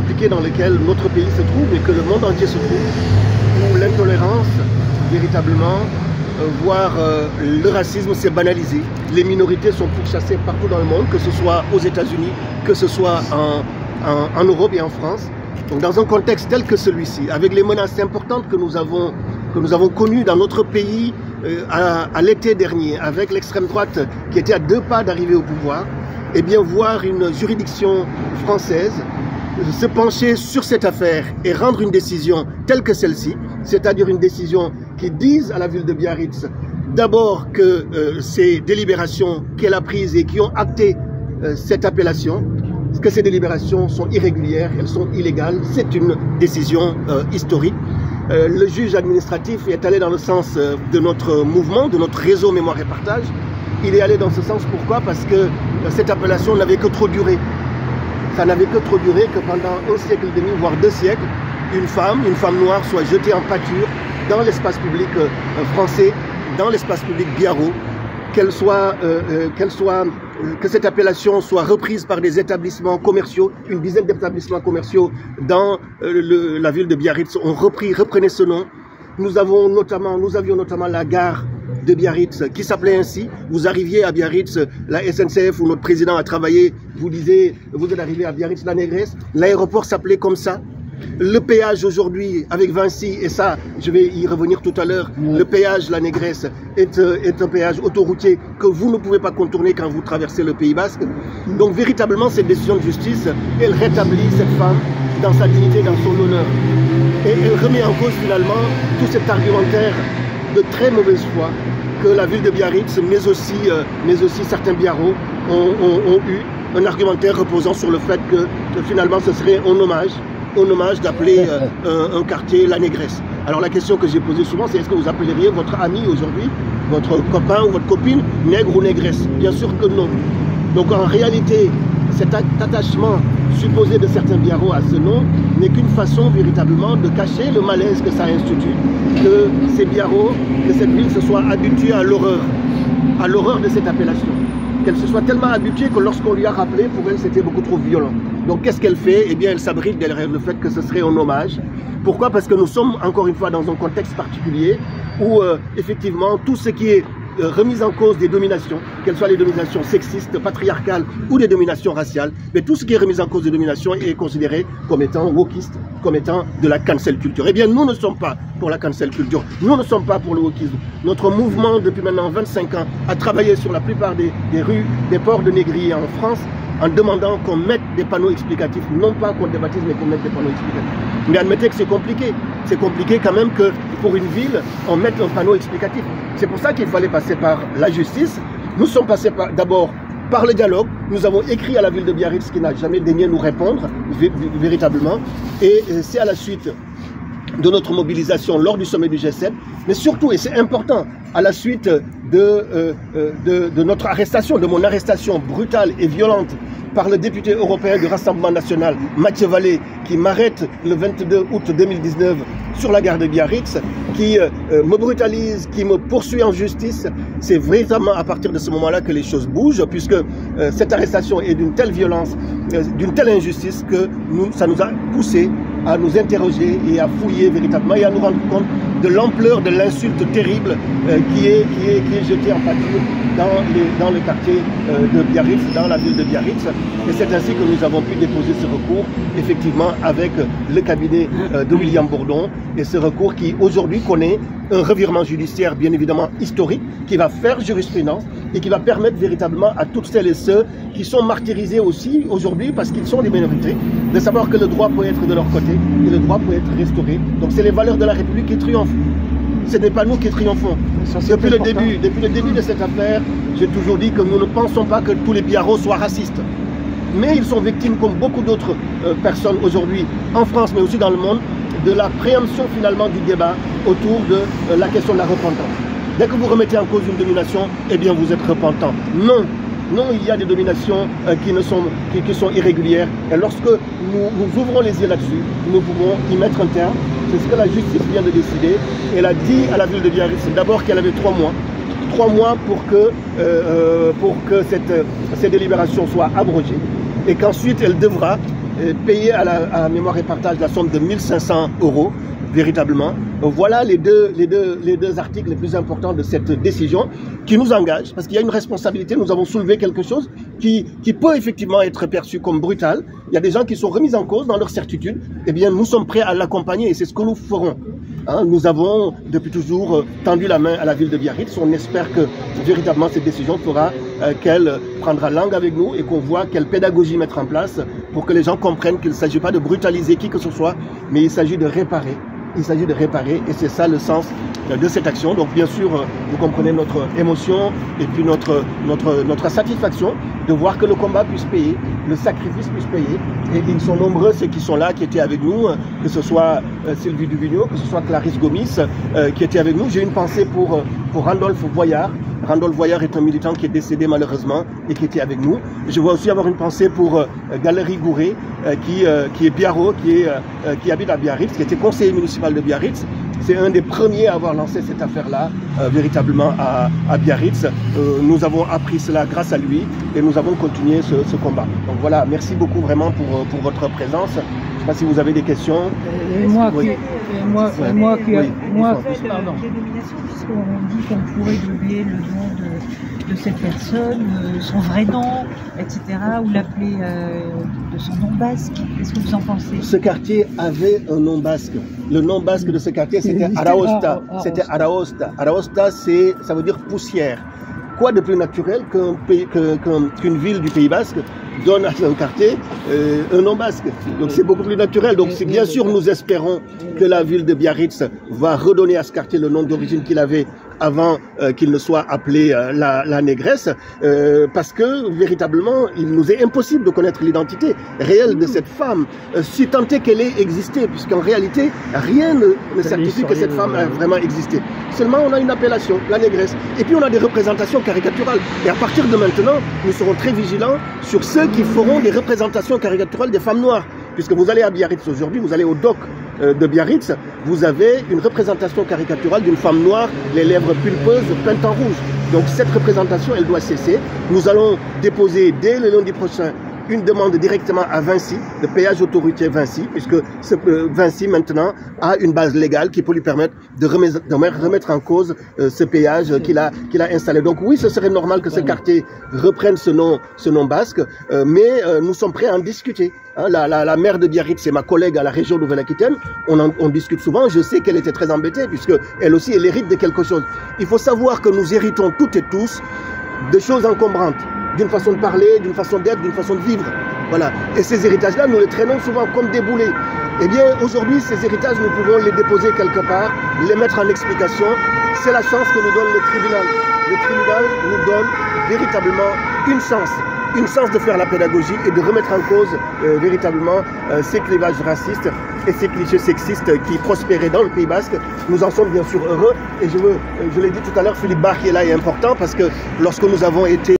compliqué dans lequel notre pays se trouve et que le monde entier se trouve, où l'intolérance, véritablement, voire le racisme s'est banalisé. Les minorités sont pourchassées partout dans le monde, que ce soit aux États-Unis, que ce soit en Europe et en France. Donc dans un contexte tel que celui-ci, avec les menaces importantes que nous avons connues dans notre pays à l'été dernier, avec l'extrême droite qui était à 2 pas d'arriver au pouvoir, eh bien voir une juridiction française se pencher sur cette affaire et rendre une décision telle que celle-ci, c'est-à-dire une décision qui dise à la ville de Biarritz d'abord que ces délibérations qu'elle a prises et qui ont acté cette appellation, que ces délibérations sont irrégulières, elles sont illégales, c'est une décision historique. Le juge administratif est allé dans le sens de notre mouvement, de notre réseau Mémoire et Partage. Il est allé dans ce sens, pourquoi? Parce que cette appellation n'avait que trop duré. Ça n'avait que trop duré que pendant 1 siècle et demi, voire 2 siècles, une femme noire soit jetée en pâture dans l'espace public français, dans l'espace public biarro, que cette appellation soit reprise par des établissements commerciaux, une dizaine d'établissements commerciaux dans la ville de Biarritz reprenaient ce nom. Nous avions notamment la gare de Biarritz qui s'appelait ainsi. Vous arriviez à Biarritz, la SNCF où notre président a travaillé, vous disiez, vous êtes arrivé à Biarritz la Négresse, l'aéroport s'appelait comme ça. Le péage aujourd'hui avec Vinci, et ça je vais y revenir tout à l'heure, le péage La Négresse est un péage autoroutier que vous ne pouvez pas contourner quand vous traversez le Pays Basque. Donc véritablement cette décision de justice, elle rétablit cette femme dans sa dignité, dans son honneur. Et elle remet en cause finalement tout cet argumentaire de très mauvaise foi que la ville de Biarritz, mais aussi certains biarros ont eu, un argumentaire reposant sur le fait que finalement ce serait un hommage d'appeler un quartier La Négresse. Alors la question que j'ai posée souvent, c'est est-ce que vous appelleriez votre ami aujourd'hui, votre copain ou votre copine, nègre ou négresse? Bien sûr que non. Donc en réalité, cet attachement supposé de certains biarros à ce nom n'est qu'une façon véritablement de cacher le malaise que ça institue, que ces biarros, que cette ville se soit habituée à l'horreur de cette appellation. Qu'elle se soit tellement habituée que lorsqu'on lui a rappelé, pour elle c'était beaucoup trop violent. Donc qu'est-ce qu'elle fait? Eh bien elle s'abrite derrière le fait que ce serait un hommage. Pourquoi? Parce que nous sommes encore une fois dans un contexte particulier où effectivement tout ce qui est remise en cause des dominations, qu'elles soient les dominations sexistes, patriarcales ou des dominations raciales, mais tout ce qui est remise en cause des dominations est considéré comme étant wokiste, comme étant de la cancel culture. Eh bien nous ne sommes pas pour la cancel culture, nous ne sommes pas pour le wokisme. Notre mouvement depuis maintenant 25 ans a travaillé sur la plupart des rues, des ports de négriers en France en demandant qu'on mette des panneaux explicatifs, non pas qu'on débaptise, mais qu'on mette des panneaux explicatifs. Mais admettez que c'est compliqué. C'est compliqué quand même que pour une ville, on mette un panneau explicatif. C'est pour ça qu'il fallait passer par la justice. Nous sommes passés d'abord par le dialogue. Nous avons écrit à la ville de Biarritz qui n'a jamais daigné nous répondre, véritablement. Et c'est à la suite de notre mobilisation lors du sommet du G7, mais surtout, et c'est important, à la suite de notre arrestation, de mon arrestation brutale et violente par le député européen du Rassemblement national, Mathieu Vallée, qui m'arrête le 22 août 2019 sur la gare de Biarritz, qui me brutalise, qui me poursuit en justice. C'est véritablement à partir de ce moment-là que les choses bougent, puisque cette arrestation est d'une telle violence, d'une telle injustice que ça nous a poussé à nous interroger et à fouiller véritablement et à nous rendre compte de l'ampleur de l'insulte terrible qui est jetée en pâture dans le quartier de Biarritz, dans la ville de Biarritz. Et c'est ainsi que nous avons pu déposer ce recours, effectivement, avec le cabinet de William Bourdon, et ce recours qui aujourd'hui connaît un revirement judiciaire bien évidemment historique, qui va faire jurisprudence et qui va permettre véritablement à toutes celles et ceux qui sont martyrisés aussi aujourd'hui, parce qu'ils sont des minorités, de savoir que le droit peut être de leur côté et le droit peut être restauré. Donc c'est les valeurs de la République qui triomphent. Ce n'est pas nous qui triomphons. Depuis le début de cette affaire, j'ai toujours dit que nous ne pensons pas que tous les biarros soient racistes. Mais ils sont victimes, comme beaucoup d'autres personnes aujourd'hui, en France, mais aussi dans le monde, de la préemption finalement du débat autour de la question de la repentance. Dès que vous remettez en cause une domination, eh bien vous êtes repentant. Non, non, il y a des dominations qui sont irrégulières. Et lorsque nous ouvrons les yeux là-dessus, nous pouvons y mettre un terme. C'est ce que la justice vient de décider. Elle a dit à la ville de Biarritz d'abord qu'elle avait 3 mois. 3 mois pour que cette délibération soit abrogée. Et qu'ensuite elle devra payer à Mémoire et Partage la somme de 1500 €, véritablement. Voilà les deux articles les plus importants de cette décision qui nous engagent, parce qu'il y a une responsabilité. Nous avons soulevé quelque chose qui peut effectivement être perçu comme brutal. Il y a des gens qui sont remis en cause dans leur certitude. Eh bien, nous sommes prêts à l'accompagner et c'est ce que nous ferons. Hein, nous avons depuis toujours tendu la main à la ville de Biarritz. On espère que véritablement cette décision fera qu'elle prendra langue avec nous et qu'on voit quelle pédagogie mettre en place pour que les gens comprennent qu'il ne s'agit pas de brutaliser qui que ce soit, mais il s'agit de réparer. Il s'agit de réparer et c'est ça le sens de cette action. Donc bien sûr, vous comprenez notre émotion et puis notre satisfaction de voir que le combat puisse payer, le sacrifice puisse payer. Et ils sont nombreux ceux qui sont là, qui étaient avec nous, que ce soit Sylvie Duvigneau, que ce soit Clarisse Gomis, qui étaient avec nous. J'ai une pensée pour Randolph Voyard. Randolph Voyard est un militant qui est décédé malheureusement et qui était avec nous. Je veux aussi avoir une pensée pour Galerie Gouré, qui est Biarro, qui habite à Biarritz, qui était conseiller municipal de Biarritz. C'est un des premiers à avoir lancé cette affaire-là, véritablement à Biarritz. Nous avons appris cela grâce à lui et nous avons continué ce combat. Donc voilà, merci beaucoup vraiment pour votre présence. Je ne sais pas si vous avez des questions. Pardon. Dénomination, puisqu'on dit qu'on pourrait doubler le nom de cette personne, son vrai nom, etc., ou l'appeler de son nom basque. Qu'est-ce que vous en pensez? Ce quartier avait un nom basque. Le nom basque de ce quartier, c'était Araosta. C'était Araosta. Araosta, ça veut dire poussière. Quoi de plus naturel qu'une ville du Pays Basque donne à un quartier un nom basque. Donc c'est beaucoup plus naturel. Donc bien sûr, nous espérons que la ville de Biarritz va redonner à ce quartier le nom d'origine qu'il avait avant qu'il ne soit appelé la négresse, parce que véritablement, il nous est impossible de connaître l'identité réelle de cette femme, si tant est qu'elle ait existé, puisqu'en réalité, rien ne certifie que cette femme a vraiment existé. Seulement, on a une appellation, la négresse. Et puis, on a des représentations caricaturales. Et à partir de maintenant, nous serons très vigilants sur ceux qui feront des représentations caricaturales des femmes noires. Puisque vous allez à Biarritz aujourd'hui, vous allez au dock de Biarritz, vous avez une représentation caricaturale d'une femme noire, les lèvres pulpeuses peintes en rouge. Donc cette représentation, elle doit cesser. Nous allons déposer dès le lundi prochain une demande directement à Vinci, le péage autoroutier Vinci, puisque Vinci maintenant a une base légale qui peut lui permettre de remettre en cause ce péage qu'il a installé. Donc oui, ce serait normal que ce quartier reprenne ce nom basque, mais nous sommes prêts à en discuter. Hein, la maire de Biarritz, c'est ma collègue à la région Nouvelle-Aquitaine, on discute souvent, je sais qu'elle était très embêtée, puisque elle aussi, elle hérite de quelque chose. Il faut savoir que nous héritons toutes et tous de choses encombrantes, d'une façon de parler, d'une façon d'être, d'une façon de vivre. Voilà. Et ces héritages-là, nous les traînons souvent comme des boulets. Eh bien, aujourd'hui, ces héritages, nous pouvons les déposer quelque part, les mettre en explication. C'est la chance que nous donne le tribunal. Le tribunal nous donne véritablement une chance de faire la pédagogie et de remettre en cause véritablement ces clivages racistes et ces clichés sexistes qui prospéraient dans le Pays Basque. Nous en sommes bien sûr heureux. Et je l'ai dit tout à l'heure, Philippe Bach qui est là est important parce que lorsque nous avons été